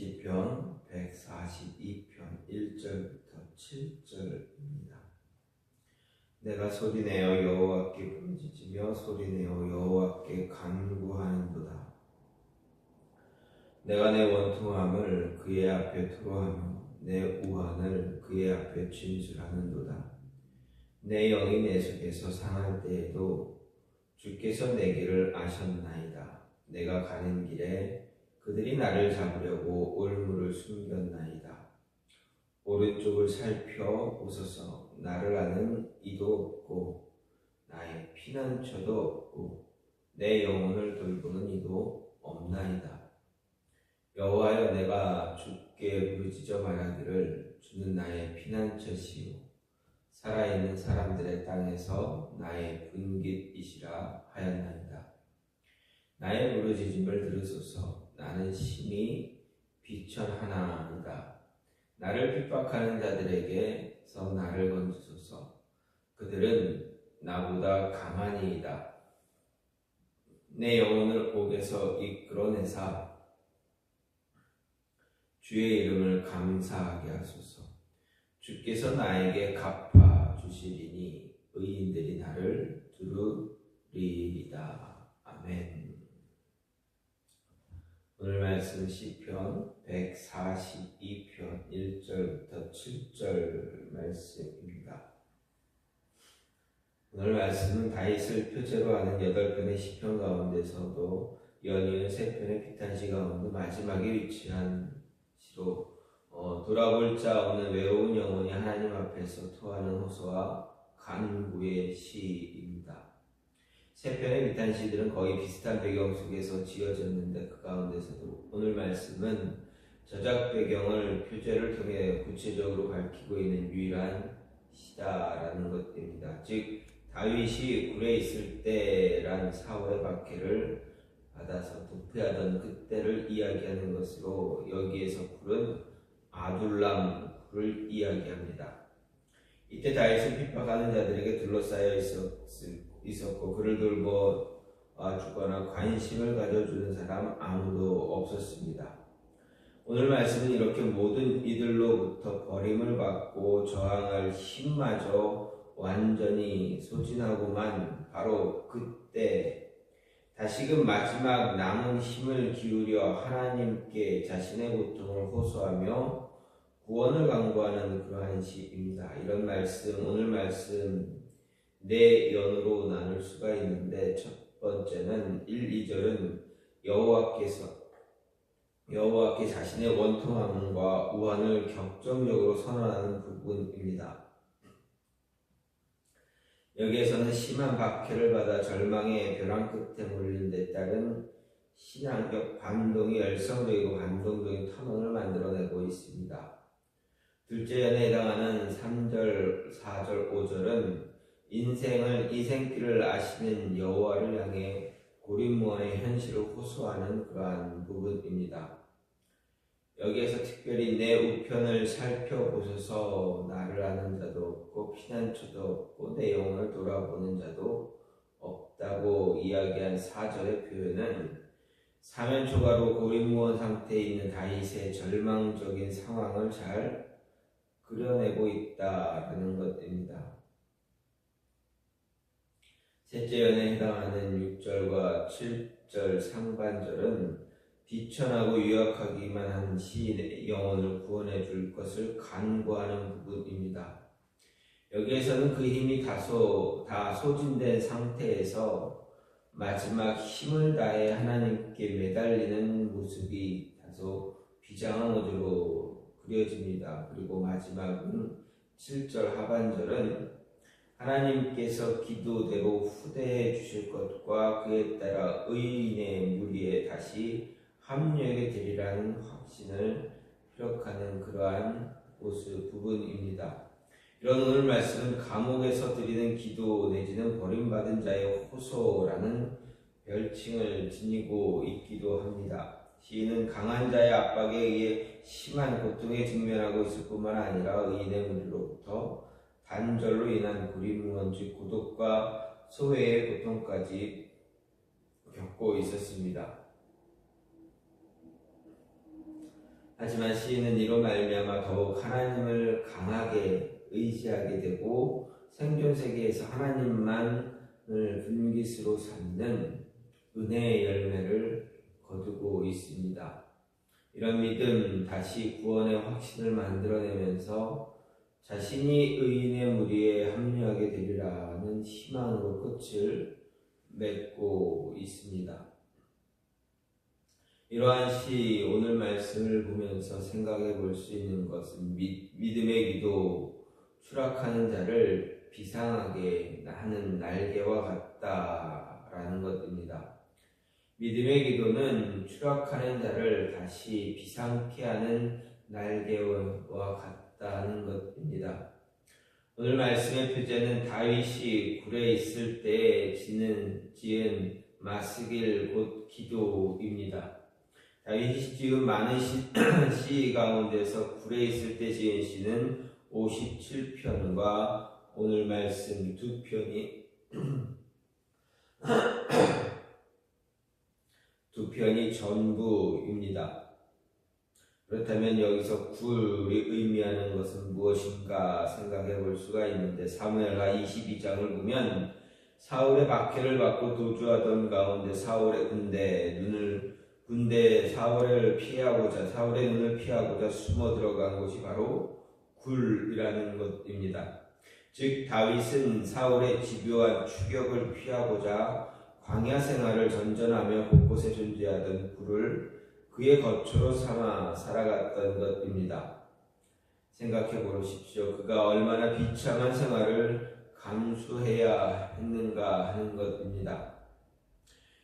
시편 142편 1절부터 7절입니다. 내가 소리내어 여호와께 부르짖으며 소리내어 여호와께 간구하는도다. 내가 내 원통함을 그의 앞에 토로하며 내 우환을 그의 앞에 진술하는도다. 내 영이 내 속에서 상할 때에도 주께서 내 길을 아셨나이다. 내가 가는 길에 그들이 나를 잡으려고 올무를 숨겼나이다. 오른쪽을 살펴보소서. 나를 아는 이도 없고 나의 피난처도 없고 내 영혼을 돌보는 이도 없나이다. 여호와여, 내가 주께 부르짖어 말하기를 주는 나의 피난처시요 살아있는 사람들의 땅에서 나의 분깃이시라 하였나이다. 나의 부르짖음을 들으소서. 나는 심히 비천하나이다. 나를 핍박하는 자들에게서 나를 건지소서. 그들은 나보다 강하니이다. 내 영혼을 옥에서 이끌어내사 주의 이름을 감사하게 하소서. 주께서 나에게 갚아주시리니 의인들이 나를 두루리이다. 아멘. 오늘 말씀 시편 142편 1절부터 7절 말씀입니다. 오늘 말씀은 다윗을 표제로 하는 8편의 시편 가운데서도 연이은 3편의 비탄시 가운데 마지막에 위치한 시로 돌아볼 자 없는 외로운 영혼이 하나님 앞에서 토하는 호소와 간구의 시입니다. 3편의 비탄시들은 거의 비슷한 배경 속에서 지어졌는데 그 가운데서도 오늘 말씀은 저작 배경을 표제를 통해 구체적으로 밝히고 있는 유일한 시다라는 것입니다. 즉 다윗이 굴에 있을 때란 사울의 박해를 받아서 도피하던 그때를 이야기하는 것으로 여기에서 굴은 아둘람 굴을 이야기합니다. 이때 다윗은 핍박하는 자들에게 둘러싸여 있었고 그를 돌보주거나 관심을 가져주는 사람 아무도 없었습니다. 오늘 말씀은 이렇게 모든 이들로부터 버림을 받고 저항할 힘마저 완전히 소진하고만 바로 그때 다시금 마지막 남은 힘을 기울여 하나님께 자신의 고통을 호소하며 구원을 간구하는 그러한 시입니다. 이런 말씀, 오늘 말씀 네 연으로 나눌 수가 있는데 첫 번째는 1, 2절은 여호와께 자신의 원통함과 우환을 격정적으로 선언하는 부분입니다. 여기에서는 심한 박해를 받아 절망의 벼랑 끝에 몰린 데 따른 신앙적 반동이 열성적이고 감동적인 탐험을 만들어내고 있습니다. 둘째 연에 해당하는 3절, 4절, 5절은 인생길을 아시는 여호와를 향해 고립무원의 현실을 호소하는 그러한 부분입니다. 여기에서 특별히 내 우편을 살펴보소서. 나를 아는 자도 없고 피난처도 없고 내 영혼을 돌아보는 자도 없다고 이야기한 4절의 표현은 사면초가로 고립무원 상태에 있는 다윗의 절망적인 상황을 잘 그려내고 있다라는 것입니다. 셋째 연에 해당하는 6절과 7절 상반절은 비천하고 유약하기만 한 시인의 영혼을 구원해 줄 것을 간구하는 부분입니다. 여기에서는 그 힘이 다 소진된 상태에서 마지막 힘을 다해 하나님께 매달리는 모습이 다소 비장한 어조로 그려집니다. 그리고 마지막은 7절 하반절은 하나님께서 기도대로 후대해 주실 것과 그에 따라 의인의 무리에 다시 합류하게 되리라는 확신을 피력하는 그러한 부분입니다. 이런 오늘 말씀은 감옥에서 드리는 기도 내지는 버림받은 자의 호소라는 별칭을 지니고 있기도 합니다. 시인은 강한 자의 압박에 의해 심한 고통에 직면하고 있을 뿐만 아니라 의인의 무리로부터 단절로 인한 고립무원 즉 고독과 소외의 고통까지 겪고 있었습니다. 하지만 시인은 이로 말미암아 더욱 하나님을 강하게 의지하게 되고 생존 세계에서 하나님만을 분깃으로 삼는 은혜의 열매를 거두고 있습니다. 이런 믿음, 다시 구원의 확신을 만들어내면서 자신이 의인의 무리에 합류하게 되리라는 희망으로 끝을 맺고 있습니다. 이러한 시 오늘 말씀을 보면서 생각해 볼 수 있는 것은 믿음의 기도, 추락하는 자를 비상하게 하는 날개와 같다라는 것입니다. 믿음의 기도는 추락하는 자를 다시 비상케 하는 날개와 같다는 것입니다. 오늘 말씀의 표제는 다윗이 굴에 있을 때 지은 마스길 곧 기도입니다. 다윗이 지은 많은 시 가운데서 굴에 있을 때 지은 시는 57편과 오늘 말씀 2편이 두 편이 전부입니다. 그렇다면 여기서 굴이 의미하는 것은 무엇인가 생각해 볼 수가 있는데 사무엘하 22장을 보면 사울의 박해를 받고 도주하던 가운데 사울의 사울의 눈을 피하고자 숨어 들어간 곳이 바로 굴이라는 것입니다. 즉 다윗은 사울의 집요한 추격을 피하고자 광야 생활을 전전하며 곳곳에 존재하던 굴을 그의 거처로 삼아 살아갔던 것입니다. 생각해 보십시오. 그가 얼마나 비참한 생활을 감수해야 했는가 하는 것입니다.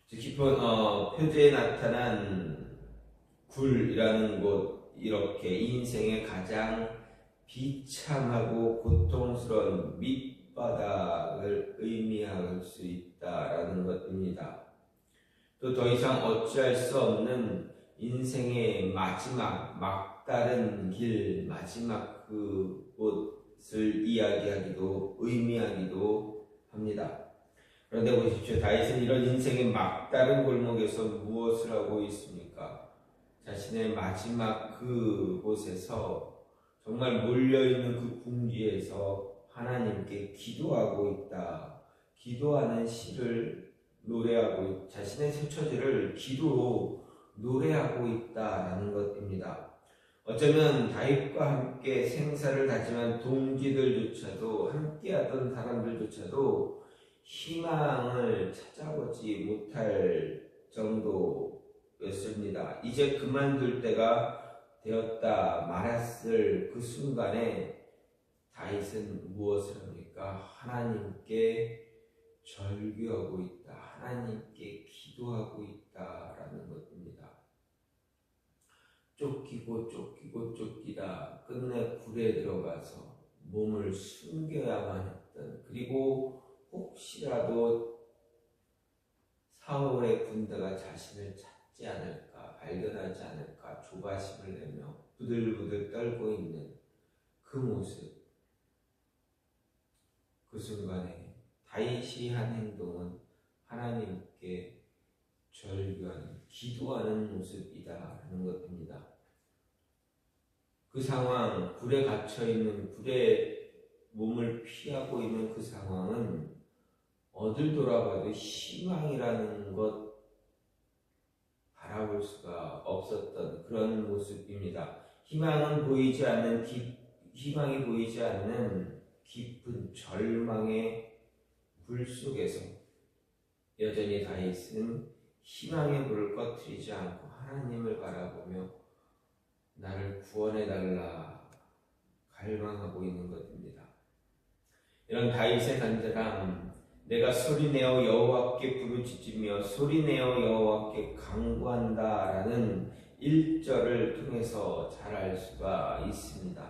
즉 표제에 나타난 굴이라는 곳, 이렇게 인생의 가장 비참하고 고통스러운 밑바닥을 의미할 수 있다라는 것입니다. 또 더 이상 어찌할 수 없는 인생의 마지막 막다른 길, 마지막 그곳을 이야기하기도 의미하기도 합니다. 그런데 보십시오. 다윗은 이런 인생의 막다른 골목에서 무엇을 하고 있습니까? 자신의 마지막 그곳에서 정말 몰려있는 그 궁지에서 하나님께 기도하고 있다. 기도하는 시를 노래하고 자신의 처지를 기도로 노래하고 있다라는 것입니다. 어쩌면 다윗과 함께 생사를 다짐한 동지들조차도 함께하던 사람들조차도 희망을 찾아보지 못할 정도였습니다. 이제 그만둘 때가 되었다 말했을 그 순간에 다윗은 무엇을 합니까? 하나님께 절규하고 있다. 하나님께 기도하고 있다라는 것입니다. 쫓기다 끝내 굴에 들어가서 몸을 숨겨야만 했던, 그리고 혹시라도 사울의 군대가 자신을 찾지 않을까, 발견하지 않을까 조바심을 내며 부들부들 떨고 있는 그 모습, 그 순간에 다윗이 한 행동은 하나님께 절규하는, 기도하는 모습이다라는 것입니다. 그 상황, 굴에 갇혀있는, 굴에 몸을 피하고 있는 그 상황은 어딜 돌아봐도 희망이라는 것 바라볼 수가 없었던 그런 모습입니다. 희망이 보이지 않는 깊은 절망의 불 속에서 여전히 다윗은 희망의 불을 꺼트리지 않고 하나님을 바라보며 나를 구원해달라 갈망하고 있는 것입니다. 이런 다윗의 간절함, 내가 소리내어 여호와께 부르짖으며 소리내어 여호와께 간구한다라는 1절을 통해서 잘 알 수가 있습니다.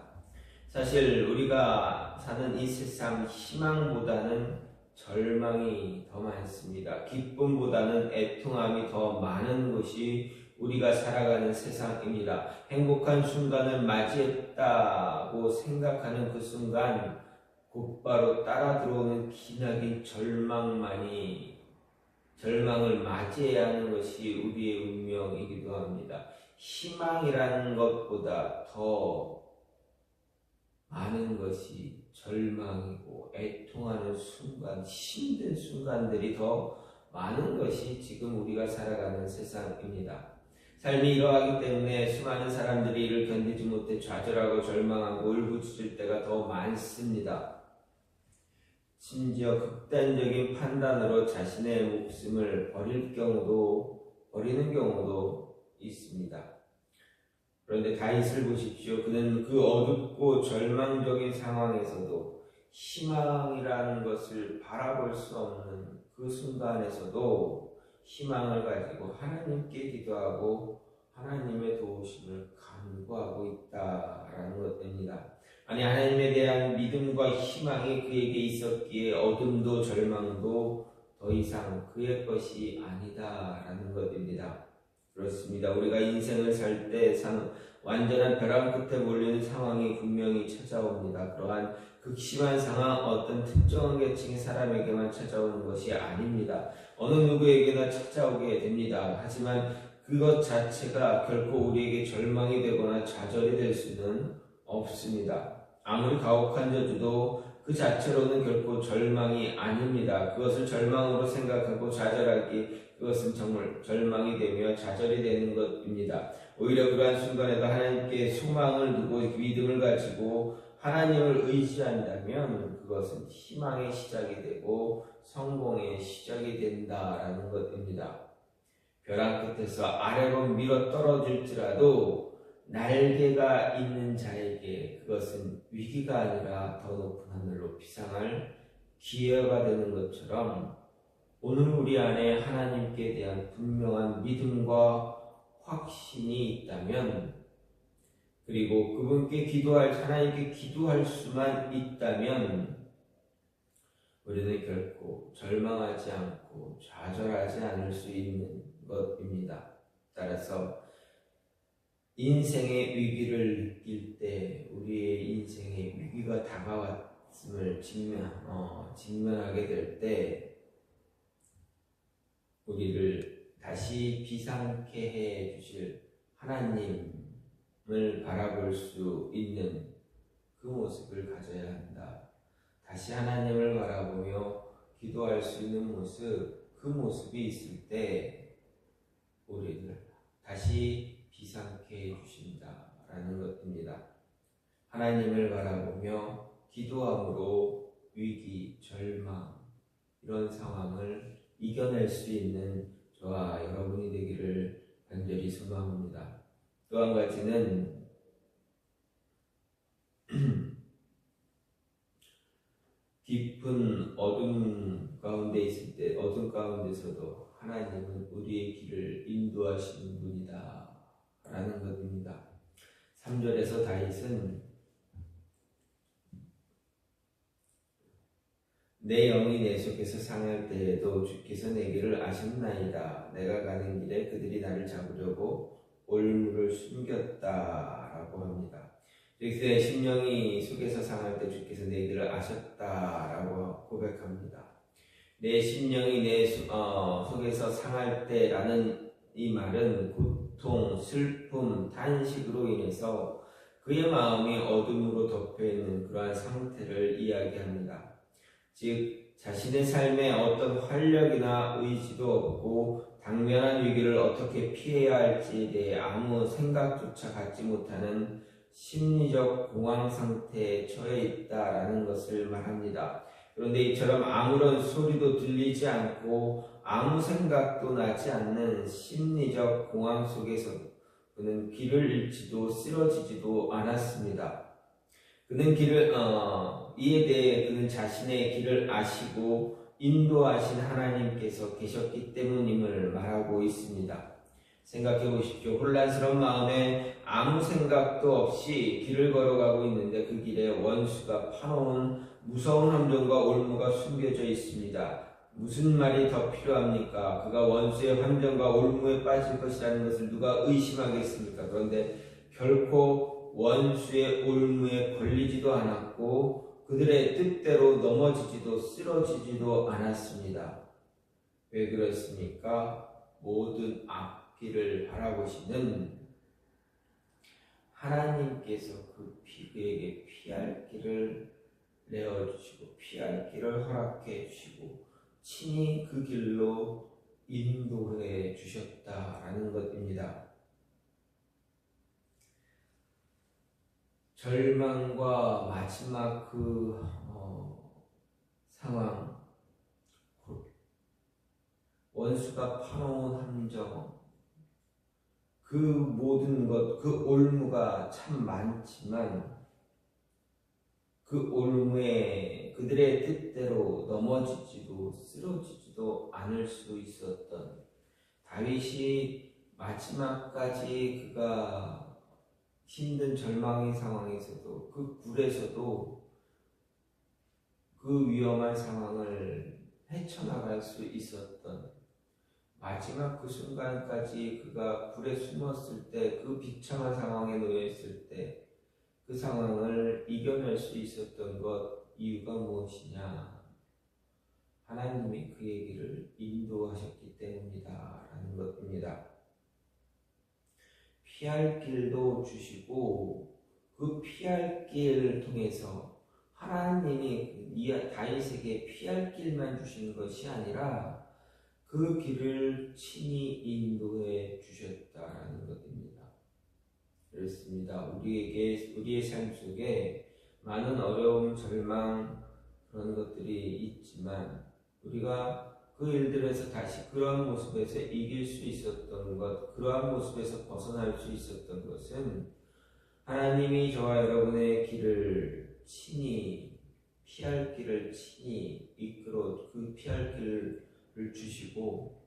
사실 우리가 사는 이 세상 희망보다는 절망이 더 많습니다. 기쁨보다는 애통함이 더 많은 것이 우리가 살아가는 세상입니다. 행복한 순간을 맞이했다고 생각하는 그 순간 곧바로 따라 들어오는 기나긴 절망을 맞이해야 하는 것이 우리의 운명이기도 합니다. 희망이라는 것보다 더 많은 것이 절망이고 애통하는 순간, 힘든 순간들이 더 많은 것이 지금 우리가 살아가는 세상입니다. 삶이 이러하기 때문에 수많은 사람들이 이를 견디지 못해 좌절하고 절망하고 울부짖을 때가 더 많습니다. 심지어 극단적인 판단으로 자신의 목숨을 버리는 경우도 있습니다. 그런데 다윗을 보십시오. 그는 그 어둡고 절망적인 상황에서도 희망이라는 것을 바라볼 수 없는 그 순간에서도 희망을 가지고 하나님께 기도하고 하나님의 도우심을 간구하고 있다라는 것입니다. 아니, 하나님에 대한 믿음과 희망이 그에게 있었기에 어둠도 절망도 더 이상 그의 것이 아니다라는 것입니다. 그렇습니다. 우리가 인생을 살 때 완전한 벼랑 끝에 몰리는 상황이 분명히 찾아옵니다. 그러한 극심한 상황, 어떤 특정한 계층의 사람에게만 찾아오는 것이 아닙니다. 어느 누구에게나 찾아오게 됩니다. 하지만 그것 자체가 결코 우리에게 절망이 되거나 좌절이 될 수는 없습니다. 아무리 가혹한 저주도 그 자체로는 결코 절망이 아닙니다. 그것을 절망으로 생각하고 좌절하기, 그것은 정말 절망이 되며 좌절이 되는 것입니다. 오히려 그러한 순간에도 하나님께 소망을 두고 믿음을 가지고 하나님을 의지한다면 그것은 희망의 시작이 되고 성공의 시작이 된다라는 것입니다. 벼랑 끝에서 아래로 밀어 떨어질지라도 날개가 있는 자에게 그것은 위기가 아니라 더 높은 하늘로 비상할 기회가 되는 것처럼 오늘 우리 안에 하나님께 대한 분명한 믿음과 확신이 있다면, 그리고 그분께 하나님께 기도할 수만 있다면 우리는 결코 절망하지 않고 좌절하지 않을 수 있는 것입니다. 따라서 인생의 위기를 느낄 때 우리의 인생의 위기가 다가왔음을 직면하게 될 때 우리를 다시 비상케 해 주실 하나님을 바라볼 수 있는 그 모습을 가져야 한다. 다시 하나님을 바라보며 기도할 수 있는 모습, 그 모습이 있을 때 우리를 다시 비상케 해주신다라는 것입니다. 하나님을 바라보며 기도함으로 위기, 절망, 이런 상황을 이겨낼 수 있는 저와 여러분이 되기를 간절히 소망합니다. 또 한 가지는 깊은 어둠 가운데 있을 때, 어둠 가운데서도 하나님은 우리의 길을 인도하시는 분이다 라는 것입니다. 3절에서 다윗은 내 영이 내 속에서 상할 때에도 주께서 내 길을 아셨나이다. 내가 가는 길에 그들이 나를 잡으려고 올무를 숨겼다라고 합니다. 내 심령이 속에서 상할 때 주께서 내 길을 아셨다라고 고백합니다. 내 심령이 내 속에서 상할 때라는 이 말은 고통, 슬픔, 탄식으로 인해서 그의 마음이 어둠으로 덮여있는 그러한 상태를 이야기합니다. 즉 자신의 삶에 어떤 활력이나 의지도 없고 당면한 위기를 어떻게 피해야 할지에 대해 아무 생각조차 갖지 못하는 심리적 공황 상태에 처해 있다라는 것을 말합니다. 그런데 이처럼 아무런 소리도 들리지 않고 아무 생각도 나지 않는 심리적 공황 속에서 그는 길을 잃지도 쓰러지지도 않았습니다. 그는 이에 대해 그는 자신의 길을 아시고 인도하신 하나님께서 계셨기 때문임을 말하고 있습니다. 생각해 보십시오. 혼란스러운 마음에 아무 생각도 없이 길을 걸어가고 있는데 그 길에 원수가 파놓은 무서운 함정과 올무가 숨겨져 있습니다. 무슨 말이 더 필요합니까? 그가 원수의 함정과 올무에 빠질 것이라는 것을 누가 의심하겠습니까? 그런데 결코 원수의 올무에 걸리지도 않았고 그들의 뜻대로 넘어지지도 쓰러지지도 않았습니다. 왜 그렇습니까? 모든 앞길을 바라보시는 하나님께서 그에게 피할 길을 내어주시고 피할 길을 허락해 주시고 친히 그 길로 인도해 주셨다라는 것입니다. 절망과 마지막 상황, 원수가 파놓은 함정, 그 모든 것, 그 올무가 참 많지만 그 올무에 그들의 뜻대로 넘어지지도 쓰러지지도 않을 수 있었던 다윗이 마지막까지 그가 힘든 절망의 상황에서도 그 굴에서도 그 위험한 상황을 헤쳐나갈 수 있었던 마지막 그 순간까지 그가 굴에 숨었을 때 그 비참한 상황에 놓여있을 때 그 상황을 이겨낼 수 있었던 것 이유가 무엇이냐? 하나님이 그의 길을 인도하셨기 때문이다 라는 것입니다. 피할 길도 주시고 그 피할 길을 통해서 하나님이 다윗에게 피할 길만 주신 것이 아니라 그 길을 친히 인도해 주셨다라는 것입니다. 그렇습니다. 우리의 삶 속에 많은 어려움, 절망 그런 것들이 있지만 우리가 그 일들에서 다시 그러한 모습에서 이길 수 있었던 것, 그러한 모습에서 벗어날 수 있었던 것은 하나님이 저와 여러분의 길을 친히 피할 길을 친히 이끌어 그 피할 길을 주시고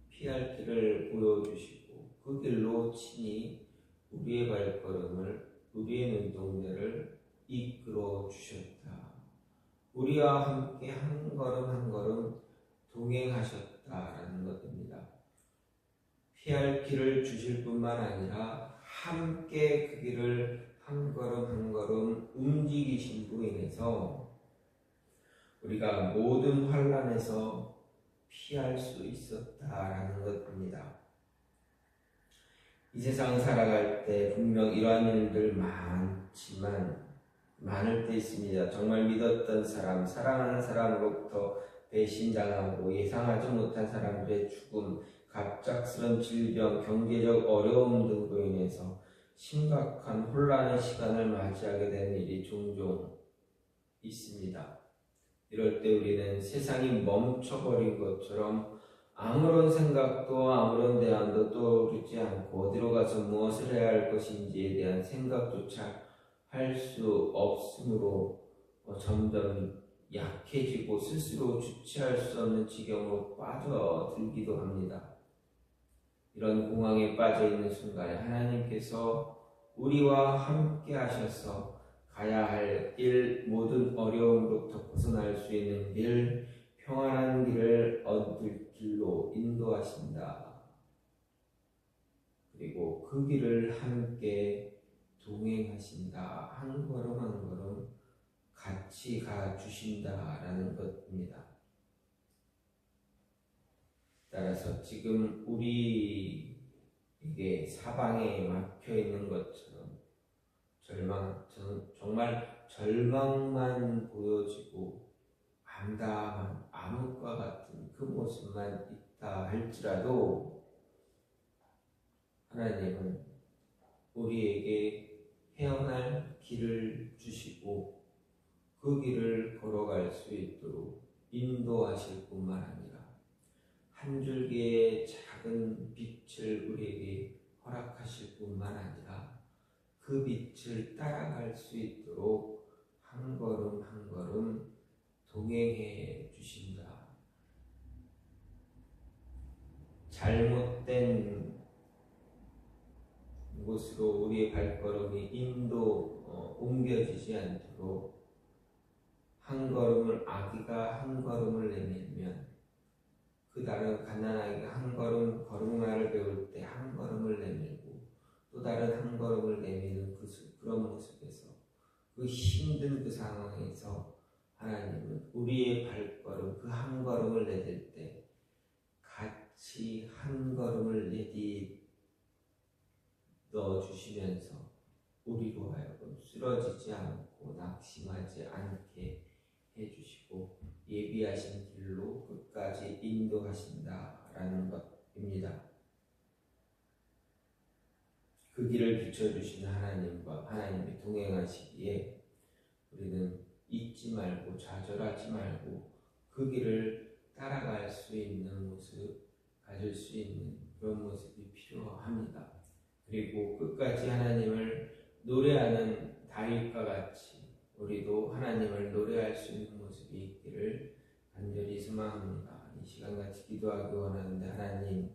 피할 길을 보여주시고 그 길로 친히 우리의 발걸음을 우리의 눈동자를 이끌어 주셨다. 우리와 함께 한 걸음 한 걸음 동행하셨다라는 것입니다. 피할 길을 주실 뿐만 아니라 함께 그 길을 한 걸음 한 걸음 움직이심으로 인해서 우리가 모든 환난에서 피할 수 있었다라는 것입니다. 이 세상 살아갈 때 분명 이러한 일들 많지만 많을 때 있습니다. 정말 믿었던 사람, 사랑하는 사람으로부터 배신당하고 예상하지 못한 사람들의 죽음, 갑작스런 질병, 경제적 어려움 등으로 인해서 심각한 혼란의 시간을 맞이하게 되는 일이 종종 있습니다. 이럴 때 우리는 세상이 멈춰버린 것처럼 아무런 생각도 아무런 대안도 떠오르지 않고 어디로 가서 무엇을 해야 할 것인지에 대한 생각조차 할 수 없으므로 점점 약해지고 스스로 주체할 수 없는 지경으로 빠져들기도 합니다. 이런 공황에 빠져있는 순간에 하나님께서 우리와 함께 하셔서 가야 할 길, 모든 어려움으로부터 벗어날 수 있는 길, 평안한 길을 얻을 길로 인도하신다. 그리고 그 길을 함께 동행하신다. 한 걸음 한 걸음 같이 가주신다라는 것입니다. 따라서 지금 우리에게 사방에 막혀 있는 것처럼 정말 절망만 보여지고 암담한 암흑과 같은 그 모습만 있다 할지라도 하나님은 우리에게 헤어날 길을 주시고 그 길을 걸어갈 수 있도록 인도하실 뿐만 아니라 한 줄기의 작은 빛을 우리에게 허락하실 뿐만 아니라 그 빛을 따라갈 수 있도록 한 걸음 한 걸음 동행해 주신다. 잘못된 곳으로 우리의 발걸음이 옮겨지지 않도록 한 걸음을 아기가 한 걸음을 내밀면 그 다른 갓난아기가 한 걸음 걸음마를 배울 때 한 걸음을 내밀고 또 다른 한 걸음을 내미는 그런 모습에서 그 힘든 그 상황에서 하나님은 우리의 발걸음 그 한 걸음을 내딜 때 같이 한 걸음을 넣어주시면서 쓰러지지 않고 낙심하지 않게 해주시고 예비하신 길로 끝까지 인도하신다라는 것입니다. 그 길을 비춰주신 하나님과 하나님이 동행하시기에 우리는 잊지 말고 좌절하지 말고 그 길을 따라갈 수 있는 모습, 가질 수 있는 그런 모습이 필요합니다. 그리고 끝까지 하나님을 노래하는 다윗과 같이 우리도 하나님을 노래할 수 있는 모습이 있기를 간절히 소망합니다. 이 시간 같이 기도하기 원하는데 하나님,